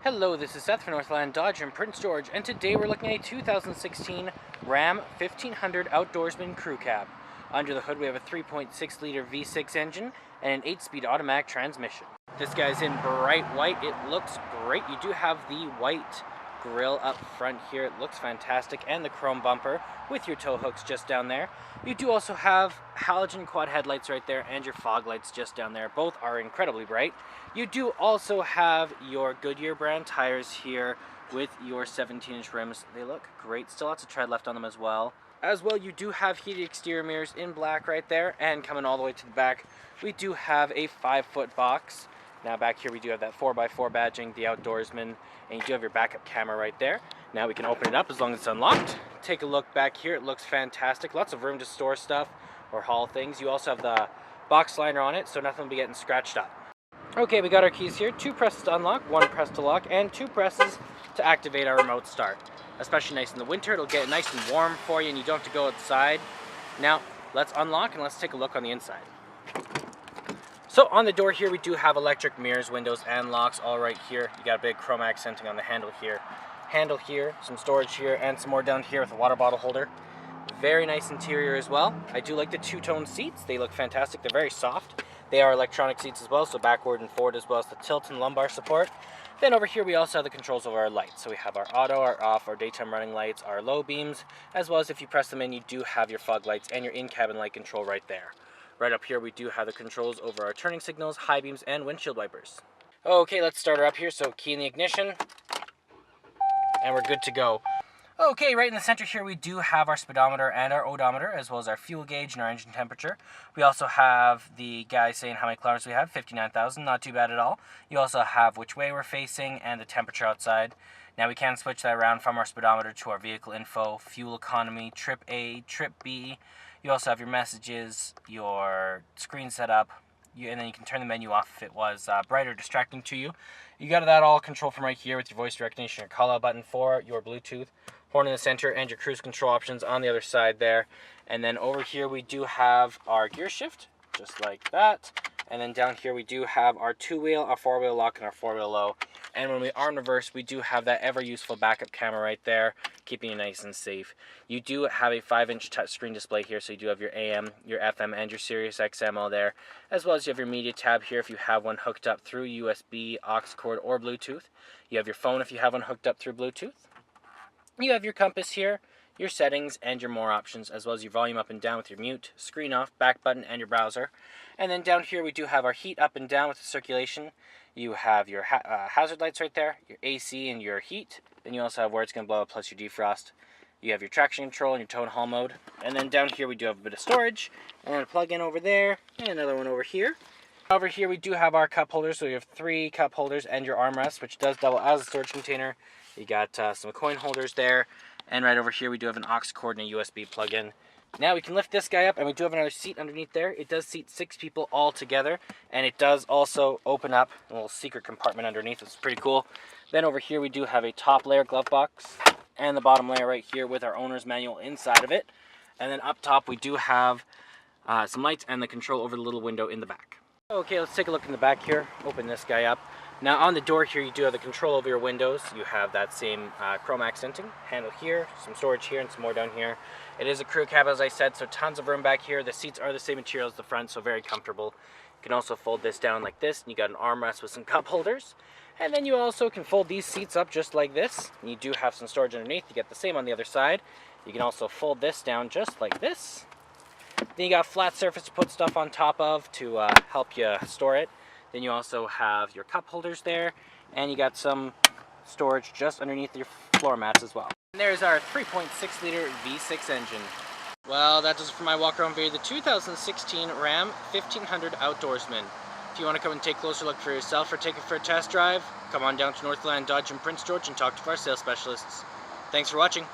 Hello, this is Seth from Northland Dodge in Prince George, and today we're looking at a 2016 Ram 1500 Outdoorsman Crew Cab. Under the hood we have a 3.6 liter V6 engine and an 8-speed automatic transmission. This guy's in bright white. It looks great. You do have the white grille up front here. It looks fantastic, and the chrome bumper with your tow hooks just down there. You do also have halogen quad headlights right there and your fog lights just down there. Both are incredibly bright. You do also have your Goodyear brand tires here with your 17-inch rims. They look great. Still lots of tread left on them as well. You do have heated exterior mirrors in black right there, and coming all the way to the back, we do have a 5-foot box. Now back here we do have that 4x4 badging, the Outdoorsman, and you do have your backup camera right there. Now we can open it up as long as it's unlocked. Take a look back here. It looks fantastic. Lots of room to store stuff or haul things. You also have the box liner on it, so nothing will be getting scratched up. Okay, we got our keys here. 2 presses to unlock, 1 press to lock, and 2 presses to activate our remote start. Especially nice in the winter. It'll get nice and warm for you and you don't have to go outside. Now, let's unlock and let's take a look on the inside. So on the door here, we do have electric mirrors, windows, and locks all right here. You got a big chrome accenting on the handle here, some storage here, and some more down here with a water bottle holder. Very nice interior as well. I do like the 2-tone seats. They look fantastic. They're very soft. They are electronic seats as well, so backward and forward, as well as the tilt and lumbar support. Then over here we also have the controls over our lights. So we have our auto, our off, our daytime running lights, our low beams, as well as if you press them in, you do have your fog lights and your in-cabin light control right there. Right up here we do have the controls over our turning signals, high beams, and windshield wipers. Okay, let's start her up here. So key in the ignition, and we're good to go. Okay, right in the center here we do have our speedometer and our odometer, as well as our fuel gauge and our engine temperature. We also have the guy saying how many kilometers we have, 59,000, not too bad at all. You also have which way we're facing and the temperature outside. Now we can switch that around from our speedometer to our vehicle info, fuel economy, trip A, trip B. You also have your messages, your screen setup, and then you can turn the menu off if it was bright or distracting to you. You got that all controlled from right here with your voice recognition, your call out button for your Bluetooth, horn in the center, and your cruise control options on the other side there. And then over here we do have our gear shift, just like that. And then down here we do have our 2-wheel, our 4-wheel lock, and our 4-wheel low. And when we are in reverse, we do have that ever useful backup camera right there, keeping you nice and safe. You do have a 5-inch touchscreen display here, so you do have your AM, your FM, and your Sirius XM all there, as well as you have your media tab here if you have one hooked up through USB, aux cord, or Bluetooth. You have your phone if you have one hooked up through Bluetooth. You have your compass here, your settings, and your more options, as well as your volume up and down with your mute, screen off, back button, and your browser. And then down here we do have our heat up and down with the circulation. You have your hazard lights right there, your AC and your heat. Then you also have where it's going to blow up plus your defrost. You have your traction control and your tow and haul mode. And then down here we do have a bit of storage, and a plug-in over there, and another one over here. Over here we do have our cup holders, so you have 3 cup holders and your armrest, which does double as a storage container. You got some coin holders there, and right over here we do have an aux cord and a USB plug-in. Now we can lift this guy up, and we do have another seat underneath there. It does seat 6 people all together, and it does also open up a little secret compartment underneath. It's pretty cool. Then over here we do have a top layer glove box, and the bottom layer right here with our owner's manual inside of it. And then up top we do have some lights and the control over the little window in the back. Okay, let's take a look in the back here. Open this guy up. Now on the door here you do have the control over your windows. You have that same chrome accenting handle here, some storage here, and some more down here. It is a crew cab, as I said, so tons of room back here. The seats are the same material as the front, so very comfortable. You can also fold this down like this, and you got an armrest with some cup holders. And then you also can fold these seats up just like this. And you do have some storage underneath. You get the same on the other side. You can also fold this down just like this. Then you got a flat surface to put stuff on top of to help you store it. Then you also have your cup holders there, and you got some storage just underneath your floor mats as well. And there's our 3.6 liter V6 engine. Well, that does it for my walk around video of the 2016 Ram 1500 Outdoorsman. If you want to come and take a closer look for yourself or take it for a test drive, come on down to Northland Dodge in Prince George and talk to our sales specialists. Thanks for watching.